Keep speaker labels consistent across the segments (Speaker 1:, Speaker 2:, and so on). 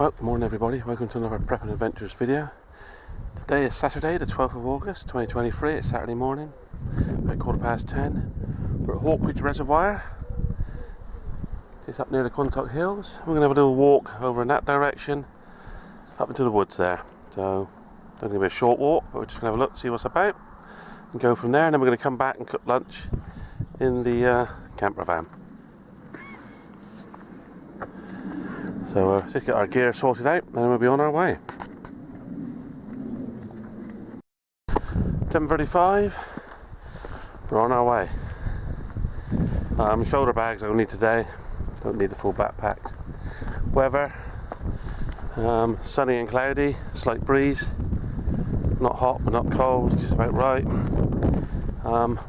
Speaker 1: Well, good morning everybody, welcome to another Prep and Adventures video. Today is Saturday the 12th of August 2023, it's Saturday morning, about 10:15. We're at Hawkridge Reservoir, just up near the Quantock Hills. We're going to have a little walk over in that direction, up into the woods there. So, it's going to be a short walk, but we're just going to have a look, see what's about, and go from there, and then we're going to come back and cook lunch in the camper van. So let's just get our gear sorted out and then we'll be on our way. 10:35, we're on our way. Shoulder bags I will need today, don't need the full backpack. Weather, sunny and cloudy, slight breeze, not hot but not cold, just about right.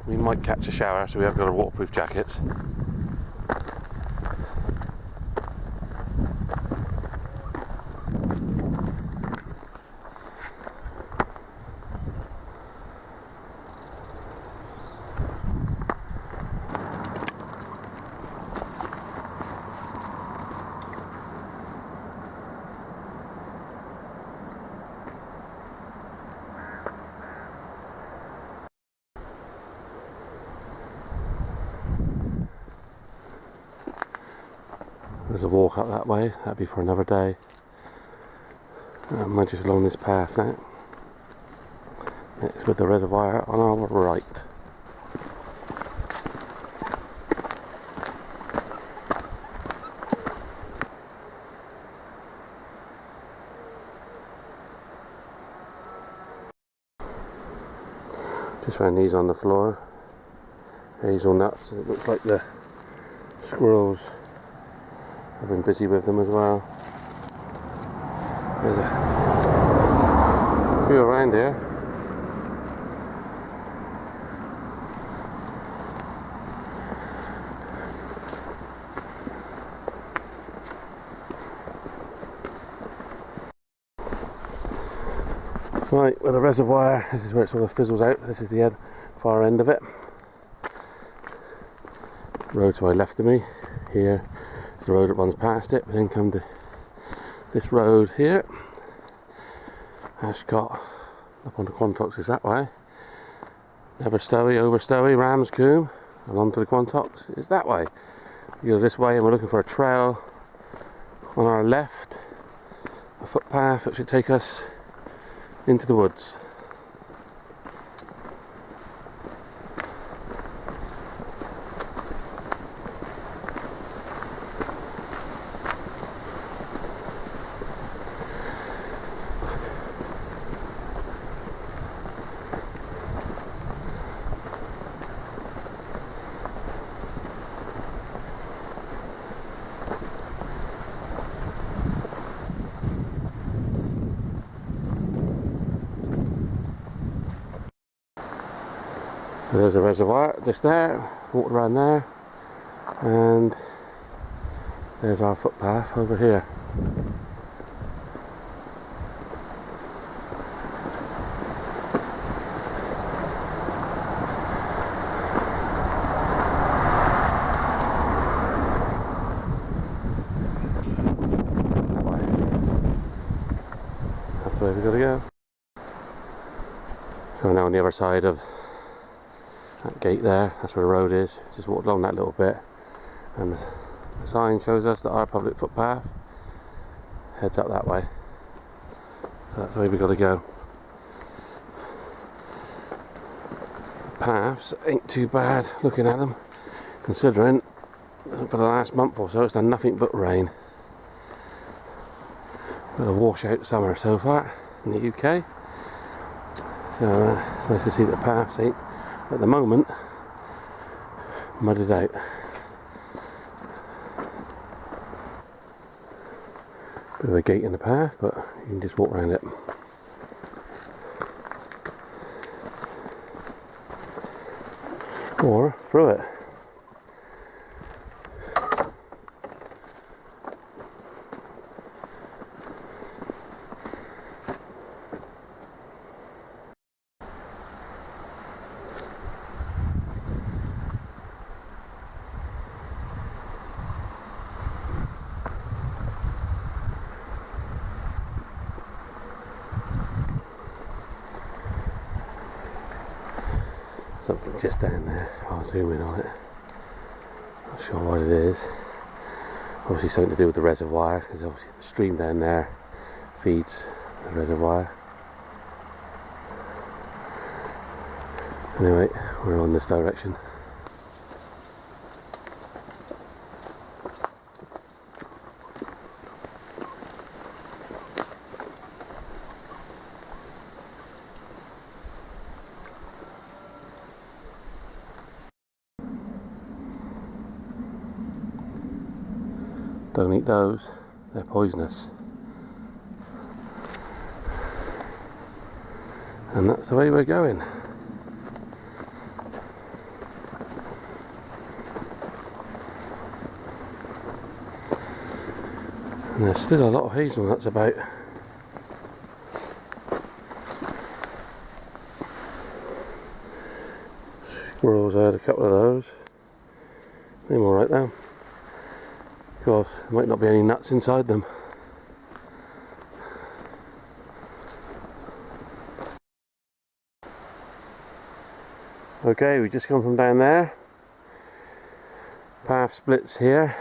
Speaker 1: We might catch a shower, so we have got our waterproof jackets. There's a walk up that way, that'd be for another day. I'm just along this path now. It's with the reservoir on our right. Just found these on the floor. Hazelnuts, it looks like the squirrels I've been busy with them as well. There's a few around here. Right, with the reservoir, this is where it sort of fizzles out. This is the far end of it. Road to my left of me. Here is the road that runs past it. We then come to this road here. Aisholt up onto Quantocks is that way. Never Stowy, over Stowy, Ramscombe, and onto the Quantocks is that way. We go this way and we're looking for a trail on our left, a footpath that should take us into the woods. So there's a reservoir just there, walked around there, and there's our footpath over here. That way. That's the way we've got to go. So we're now on the other side of that gate there, that's where the road is. Just walked along that little bit and the sign shows us that our public footpath heads up that way. So that's the way we've got to go. The paths ain't too bad looking at them, considering for the last month or so it's done nothing but rain. Got a washout summer so far in the UK. So it's nice to see that the paths ain't at the moment mudded out. Bit of a gate in the path, but you can just walk around it. Or through it. Something just down there. I'll zoom in on it. Not sure what it is. Obviously something to do with the reservoir, because obviously the stream down there feeds the reservoir. Anyway, we're on this direction. Don't eat those, they're poisonous. And that's the way we're going. And there's still a lot of hazelnuts about. Squirrels had a couple of those. They're alright now. Of course, there might not be any nuts inside them. Okay, we just come from down there. Path splits here.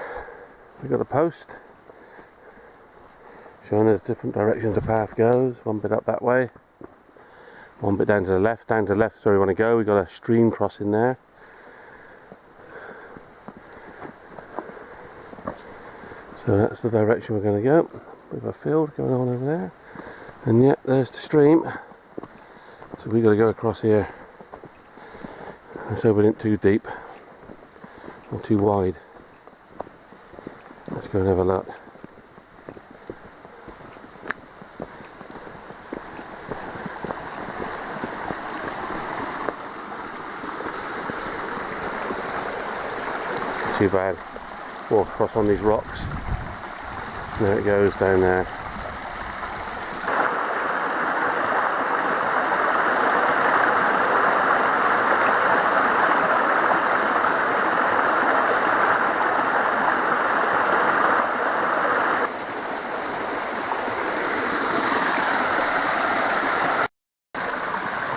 Speaker 1: We've got a post showing us different directions the path goes. One bit up that way, one bit down to the left. Down to the left is where we want to go. We've got a stream crossing there. So that's the direction we're going to go. We've got a field going on over there. And yet there's the stream. So we've got to go across here. Let's hope it isn't too deep or too wide. Let's go and have a look. Too bad. Walk across on these rocks. There it goes down there.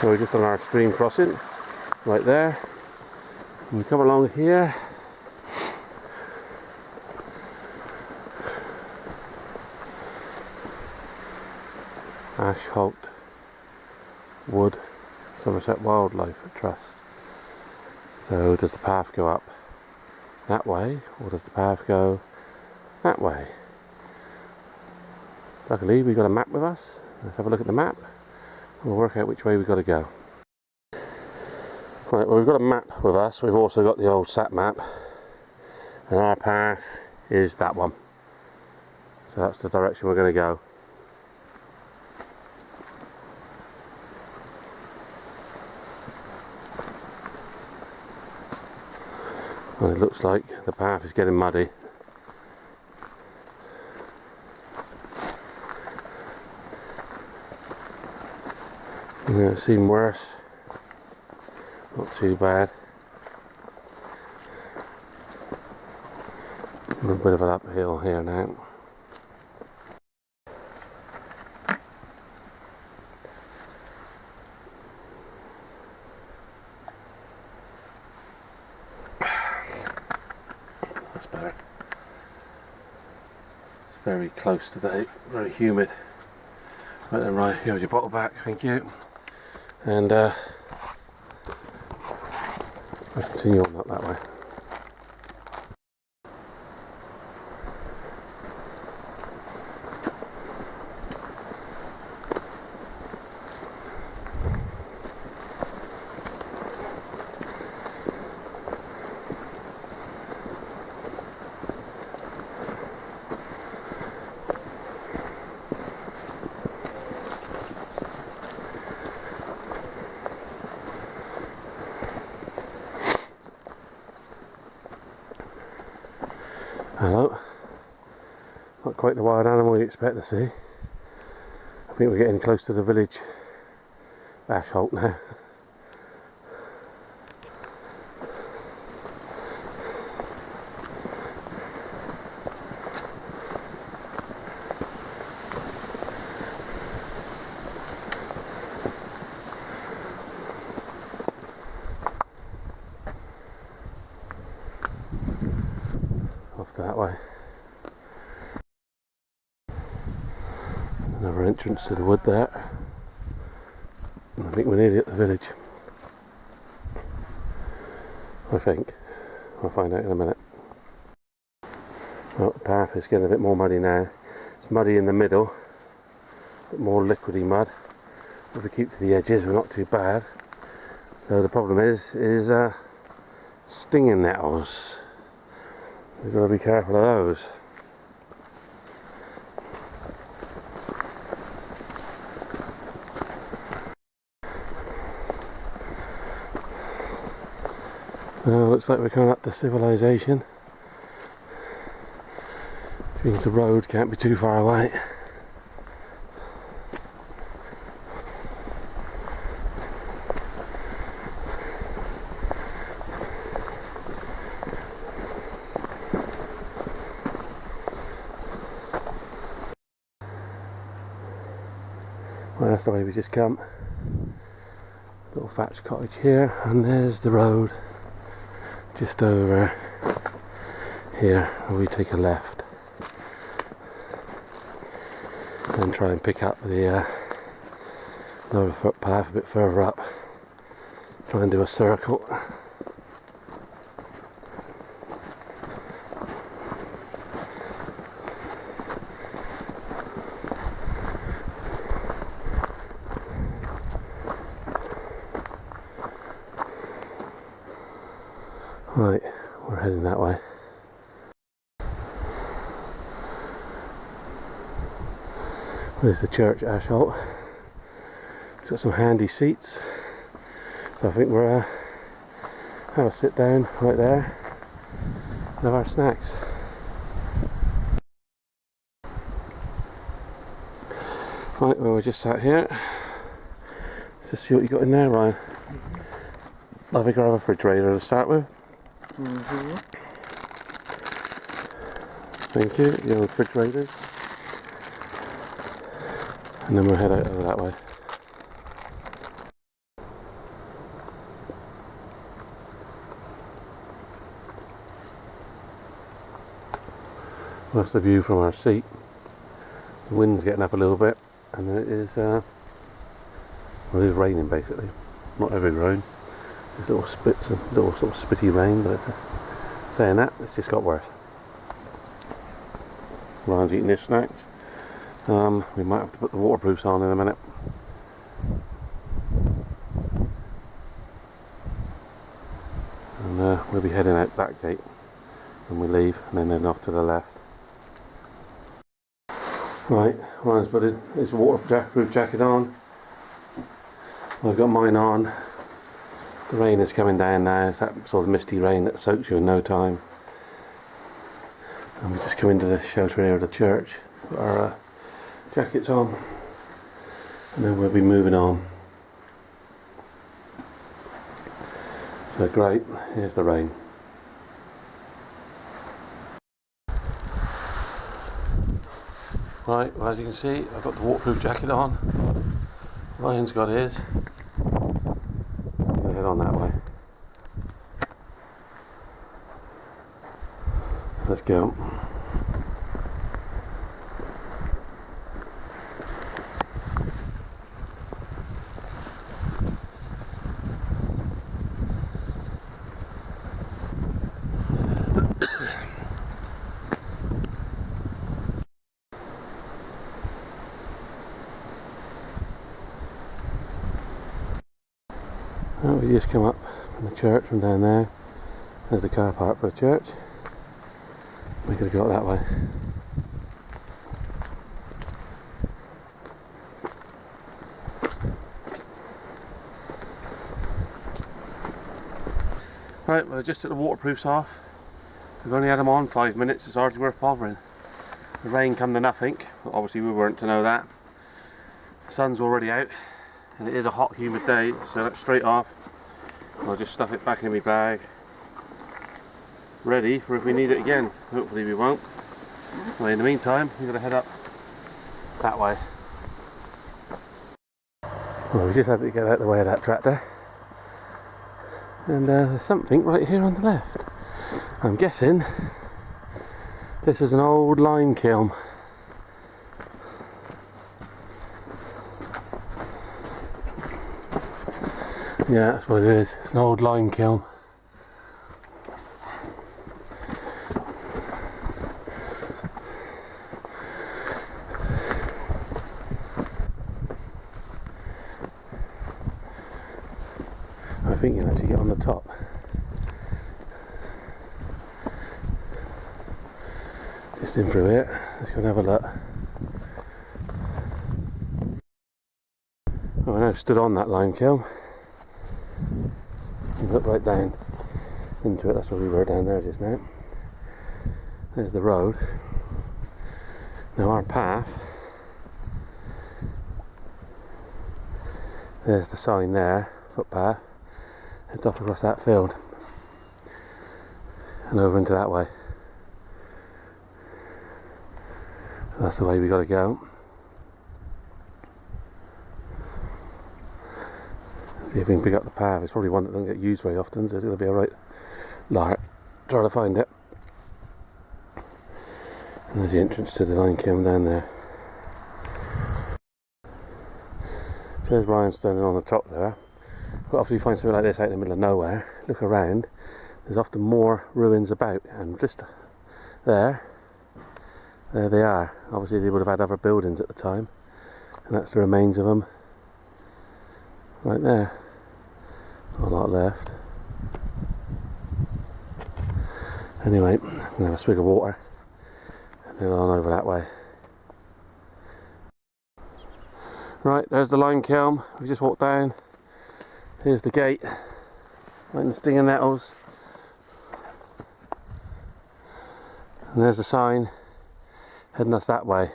Speaker 1: So we're just on our stream crossing, right there. And we come along here. Aisholt Wood Somerset Wildlife Trust. So does the path go up that way, or does the path go that way? Luckily we've got a map with us. Let's have a look at the map and we'll work out which way we've got to go. Right, well, we've got a map with us. We've also got the old sat map, and our path is that one. So that's the direction we're going to go. Well, it looks like the path is getting muddy. Yeah, it's even worse. Not too bad. A little bit of an uphill here now. That's better. It's very close today, very humid. Right then, right, here's your bottle back, thank you. And we'll continue on that way. Hello. Not quite the wild animal you expect to see. I think we're getting close to the village Aisholt now. to that way. Another entrance to the wood there. I think we're nearly at the village. I think. I'll find out in a minute. Well, the path is getting a bit more muddy now. It's muddy in the middle, a bit more liquidy mud. If we keep to the edges, we're not too bad. So the problem is stinging nettles. We've got to be careful of those. Well, looks like we're coming up to civilization, which means the road can't be too far away. Well, that's the way we just come. Little thatched cottage here, and there's the road just over here. We take a left and try and pick up the another footpath a bit further up. Try and do a circle. Right, we're heading that way. There's the church, Aisholt. It's got some handy seats. So I think we're have a sit down right there and have our snacks. Right, well, we're just sat here. Let's just see what you got in there, Ryan. Lovely grab a refrigerator to start with. Thank you, your refrigerators. And then we'll head out over that way. That's the view from our seat. The wind's getting up a little bit, and it is well, it is raining basically. Not overgrown. There's little spits and little sort of spitty rain, but saying that, it's just got worse. Ryan's eating his snacks. We might have to put the waterproofs on in a minute. And we'll be heading out that gate when we leave, and then heading off to the left. Right, Ryan's put his waterproof jacket on. I've got mine on. The rain is coming down now. It's that sort of misty rain that soaks you in no time. And we just come into the shelter area of the church. Put our jackets on, and then we'll be moving on. So great, here's the rain. Right, well, as you can see, I've got the waterproof jacket on. Ryan's got his. I'm going to head on that way. Let's go. Well, we just come up from the church from down there. There's the car park for the church. We're going to go up that way. Right, well, I just took the waterproofs off. We've only had them on 5 minutes, it's hardly worth bothering. The rain come to nothing, obviously we weren't to know that. The sun's already out, and it is a hot, humid day, so that's straight off. I'll just stuff it back in my bag, ready for if we need it again. Hopefully we won't. Well, in the meantime, we're going to head up that way. Well, we just had to get out of the way of that tractor. And there's something right here on the left. I'm guessing This is an old lime kiln. Yeah, that's what it is. It's an old lime kiln. I think you can actually get on the top. Just in through here. Let's go and have a look. Oh, I now stood on that lime kiln. You look right down into it. That's where we were down there just now. There's the road. Now our path. There's the sign there, footpath. Heads off across that field and over into that way. So that's the way we got to go. See if we can pick up the path. It's probably one that doesn't get used very often, so it's going to be a right lark. Try to find it. And there's the entrance to the lime kiln down there. So there's Ryan standing on the top there. But after you find something like this out in the middle of nowhere, look around, there's often more ruins about, and just there they are. Obviously they would have had other buildings at the time, and that's the remains of them right there. Not a lot left. Anyway, I'm going to have a swig of water and then on over that way. Right, there's the lime kiln. We just walked down. Here's the gate, right in the stinging nettles. And there's the sign heading us that way.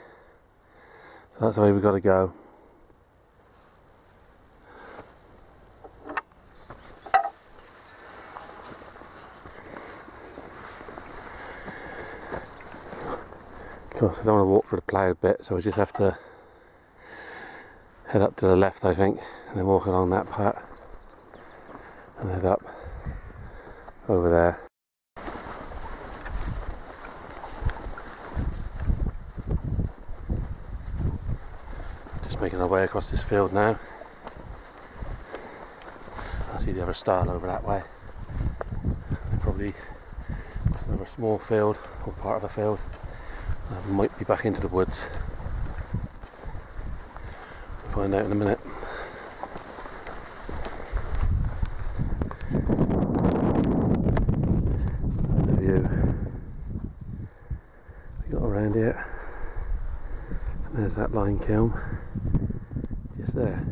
Speaker 1: So that's the way we've got to go. Of course, I don't want to walk through the ploughed bit, so we just have to head up to the left, I think, and then walk along that part. And head up over there. Just making our way across this field now. I see the other stile over that way. Probably another small field or part of a field. I might be back into the woods. We'll find out in a minute. Around here, and there's that lime kiln just there.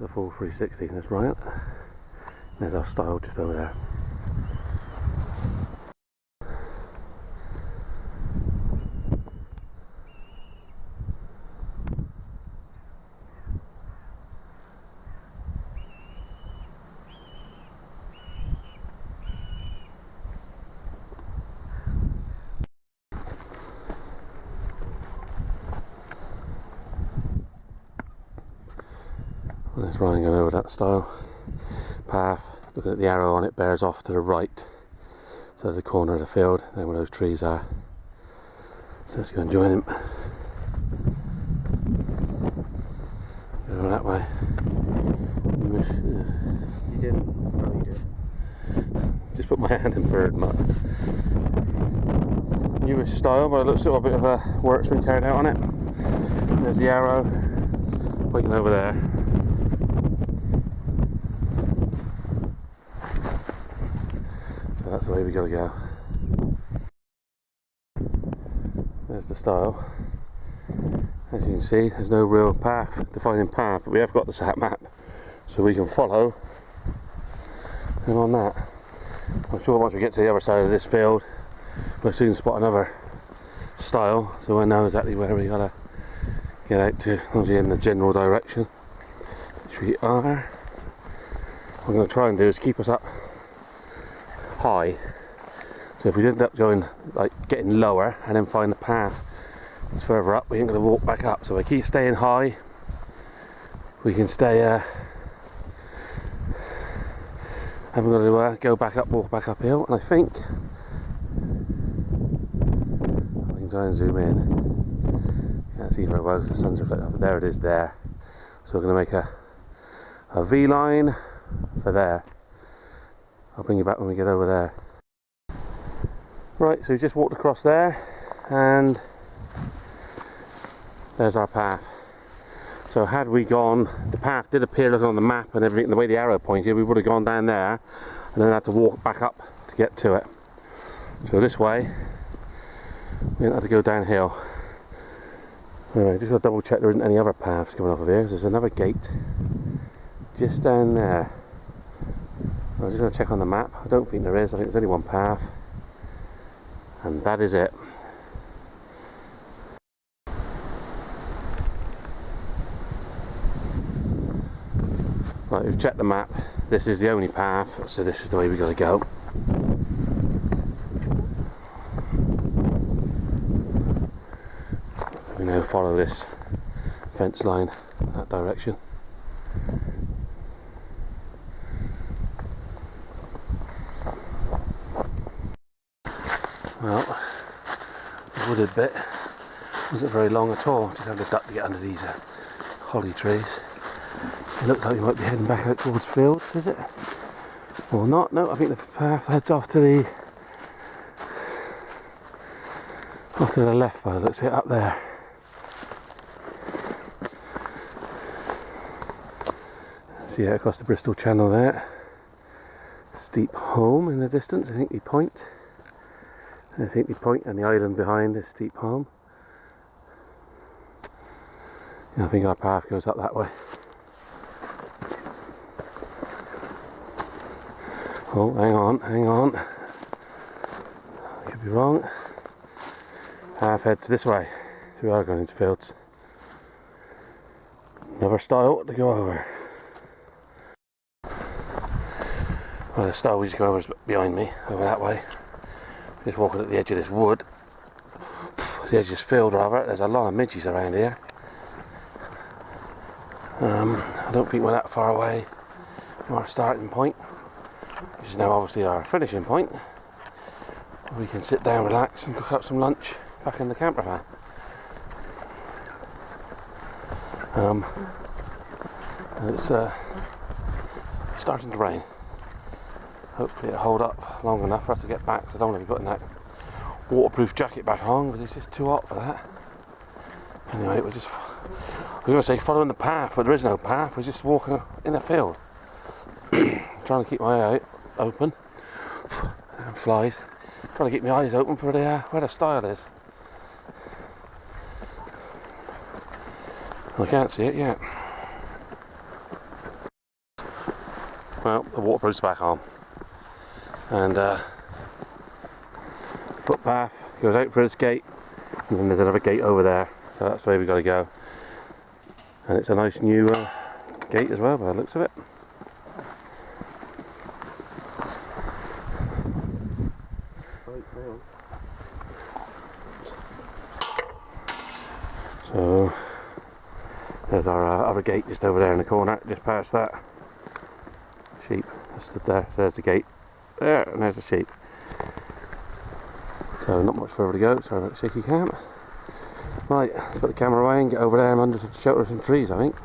Speaker 1: The full 360, that's right. There's our stile just over there. There's Ryan going over that stile path. Looking at the arrow on it, bears off to the right, so the corner of the field, then where those trees are. So let's go and join him. Go over that way.
Speaker 2: You didn't? No, you did.
Speaker 1: Just put my hand in bird mud. Newish style, but it looks like a bit of a work's been carried out on it. There's the arrow pointing over there. So that's the way we gotta go. There's the stile. As you can see, there's no real path, defining path, but we have got the sat map, so we can follow and on that. I'm sure once we get to the other side of this field, we'll soon spot another stile, so we'll know exactly where we gotta get out to, obviously in the general direction, which we are. What we're going to try and do is keep us up high, so if we end up going, like getting lower and then find the path that's further up, we ain't going to walk back up. So if we keep staying high, we can stay Haven't got to go back up, walk back uphill, and I think I can try and zoom in. Can't see very well because the sun's reflecting off. There it is there. So we're going to make a V line for there. I'll bring you back when we get over there. Right, so we just walked across there, and there's our path. So had we gone, the path did appear looking on the map and everything, the way the arrow pointed, we would have gone down there and then had to walk back up to get to it. So this way, we don't have to go downhill. Anyway, just got to double check there isn't any other paths coming off of here, because there's another gate just down there. So I'm just going to check on the map. I don't think there is, I think there's only one path. And that is it. Right, we've checked the map. This is the only path, so this is the way we've got to go. We now follow this fence line in that direction. Well, the wooded bit wasn't very long at all. Just having to duck to get under these holly trees. It looks like we might be heading back out towards fields, is it? Or not? No, I think the path heads off to the left by the looks of it, up there. See it across the Bristol Channel there. Steep Holm in the distance, I think the point. I think the point and the island behind is Steep Holm. Yeah, I think our path goes up that way. Oh, hang on. Could be wrong. Path heads this way. So we are going into fields. Another stile to go over. Well, the stile we just go over is behind me, over that way. Just walking at the edge of this wood. The edge of this field rather. There's a lot of midges around here. I don't think we're that far away from our starting point, which is now obviously our finishing point. We can sit down, relax and cook up some lunch back in the camper van. And it's starting to rain. Hopefully it'll hold up long enough for us to get back, because I don't want to be putting that waterproof jacket back on because it's just too hot for that. Anyway, we're going to say following the path, but there is no path. We're just walking in the field. Trying to keep my eye open. Flies. Trying to keep my eyes open for where the stile is. I can't see it yet. Well, the waterproof's back on. And footpath goes out for this gate. And then there's another gate over there. So that's the way we've got to go. And it's a nice new gate as well by the looks of it. So there's our other gate just over there in the corner, just past that. Sheep stood there. So there's the gate there, and there's the sheep. So not much further to go. Sorry about the shaky cam. Right, let's put the camera away and get over there and under the shelter of some trees, I think.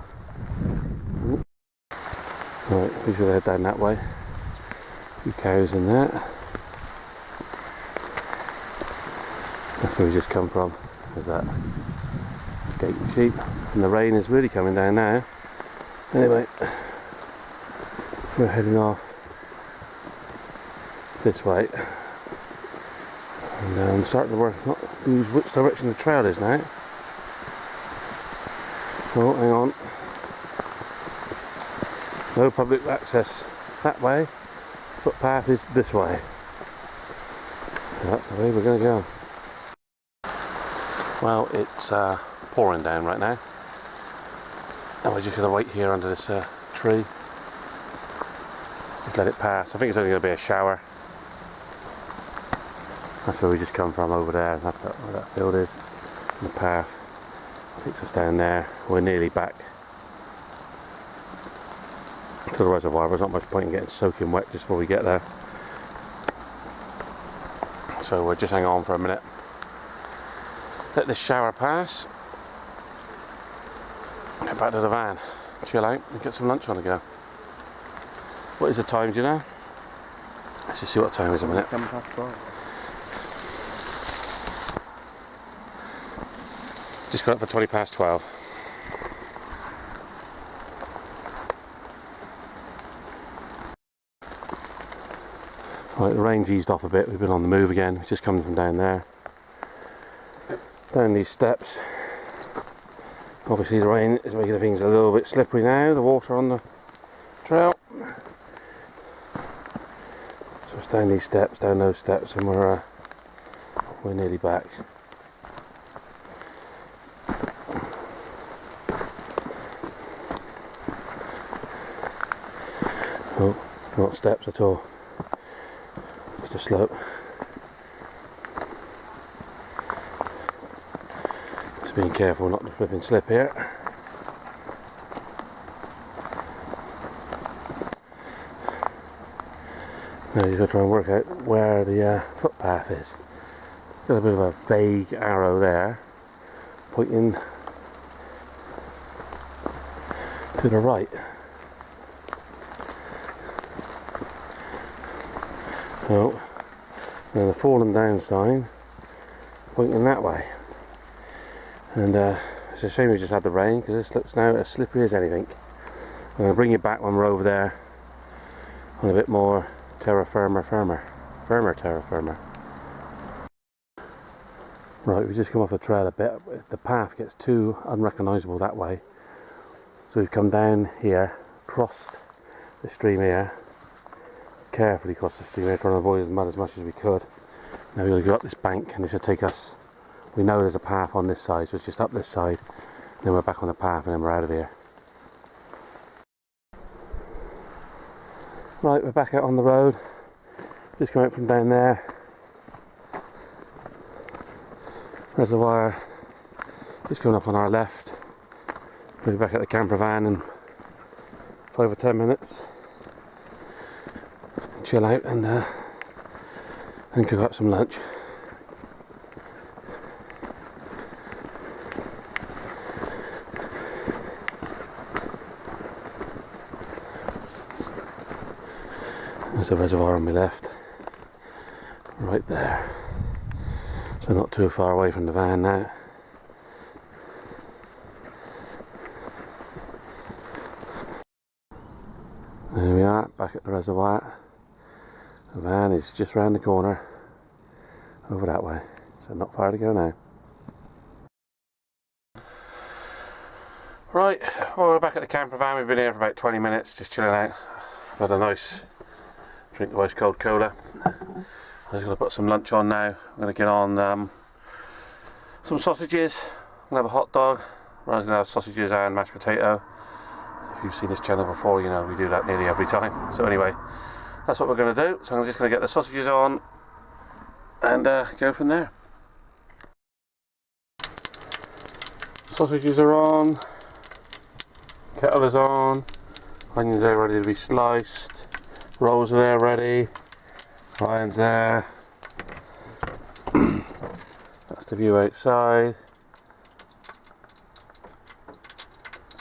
Speaker 1: Right, we should head down that way. A few cows in there. That's where we just come from. There's that gate and sheep. And the rain is really coming down now. Anyway, we're heading off this way. And I'm starting to work out which direction the trail is now. Oh, hang on. No public access that way. Footpath is this way. So that's the way we're going to go. Well, it's pouring down right now. And we're just going to wait here under this tree. Just let it pass. I think it's only going to be a shower. That's where we just come from over there. That's where that field is. And the path takes us down there. We're nearly back. to the reservoir. There's not much point in getting soaking wet just before we get there. So we'll just hang on for a minute. Let this shower pass. Get back to the van, chill out and get some lunch on the go. What is the time, do you know? Let's just see what time it is in a minute.
Speaker 2: 12:10.
Speaker 1: Just got up for 12:20. Right, the rain's eased off a bit. We've been on the move again. It's just coming from down there. Down these steps. Obviously the rain is making things a little bit slippery now, the water on the trail. So it's down these steps, down those steps, and we're nearly back. Oh, not steps at all. Just a slope. Just being careful not to flip and slip here. Now you've got to try and work out where the footpath is. Got a bit of a vague arrow there, pointing to the right. Oh, and the fallen down sign pointing that way. And it's a shame we just had the rain, because this looks now as slippery as anything. I'm going to bring you back when we're over there on a bit more firmer terra firma. Right, we just come off the trail a bit. The path gets too unrecognisable that way, so we've come down here, crossed the stream here, carefully crossed the stream here, trying to avoid the mud as much as we could. Now we're going to go up this bank, and this will take us, we know there's a path on this side, so it's just up this side, then we're back on the path, and then we're out of here. Right, we're back out on the road, just come out from down there. Reservoir just coming up on our left. We'll be back at the camper van in 5 or 10 minutes. Chill out and cook up some lunch. There's a reservoir on my left, right there. So not too far away from the van now. There we are, back at the reservoir. The van is just round the corner, over that way, so not far to go now. Right, well, we're back at the camper van. We've been here for about 20 minutes, just chilling out. I've had a nice drink of ice cold cola. I'm just going to put some lunch on now. I'm going to get on some sausages. I'm going to have a hot dog. I'm going to have sausages and mashed potato. If you've seen this channel before, you know we do that nearly every time. So anyway, that's what we're going to do. So I'm just going to get the sausages on and go from there. Sausages are on. Kettle is on. Onions are ready to be sliced. Rolls are there ready. Ryan's there. That's the view outside.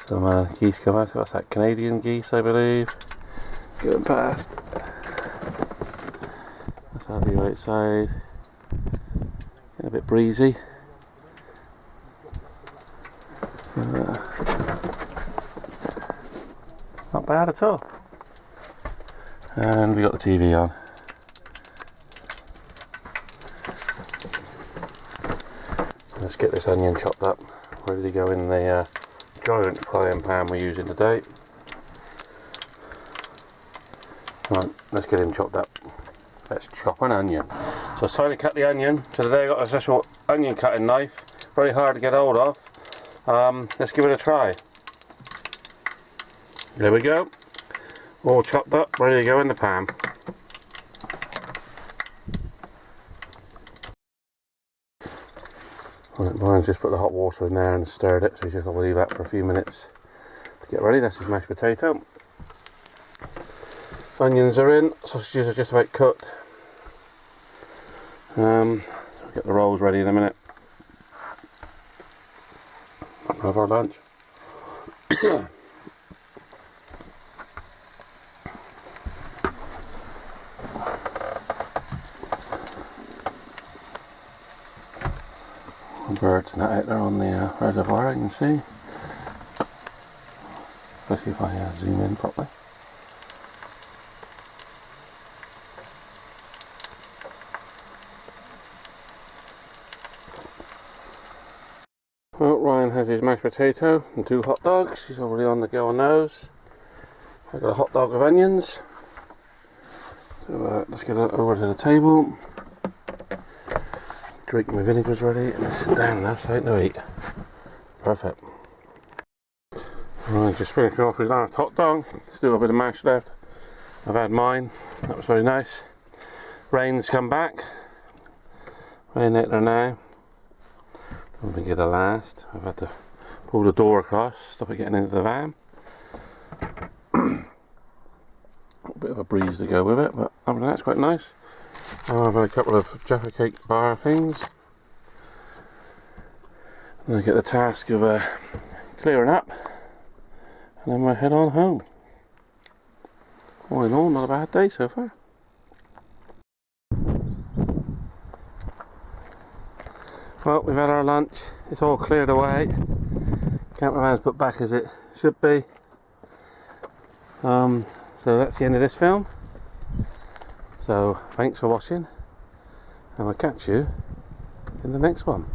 Speaker 1: Some geese come out. What's that? Canadian geese, I believe. Going past. That's our view outside. Getting a bit breezy. So, not bad at all. And we got the TV on. Let's get this onion chopped up, ready to go in the giant frying pan we're using today. Right, let's get him chopped up. Let's chop an onion. So it's time to cut the onion. So today I got a special onion cutting knife, very hard to get hold of. Let's give it a try. There we go. All chopped up, ready to go in the pan. Right, Brian's just put the hot water in there and stirred it, so he's just going to leave that for a few minutes to get ready. That's his mashed potato. Onions are in, sausages are just about cooked. We'll get the rolls ready in a minute. We'll have our lunch. Birds and that out there on the reservoir, you can see. Especially if I zoom in properly. Well, Ryan has his mashed potato and 2 hot dogs. He's already on the go on those. I've got a hot dog with onions. So let's get that over to the table. Drink my vinegar's ready and it's down now, so to eat. Perfect. Right, just finishing off with last hot dog. Still a bit of mash left. I've had mine. That was very nice. Rain's come back. Rain out there now. Don't think it'll last. I've had to pull the door across, stop it getting into the van. A bit of a breeze to go with it, but other than that, it's quite nice. I've had a couple of Jaffa Cake bar things. And I get the task of clearing up, and then I head on home. All in all, not a bad day so far. Well, we've had our lunch, it's all cleared away. Campervan's put back as it should be. So that's the end of this film. So thanks for watching, and I'll catch you in the next one.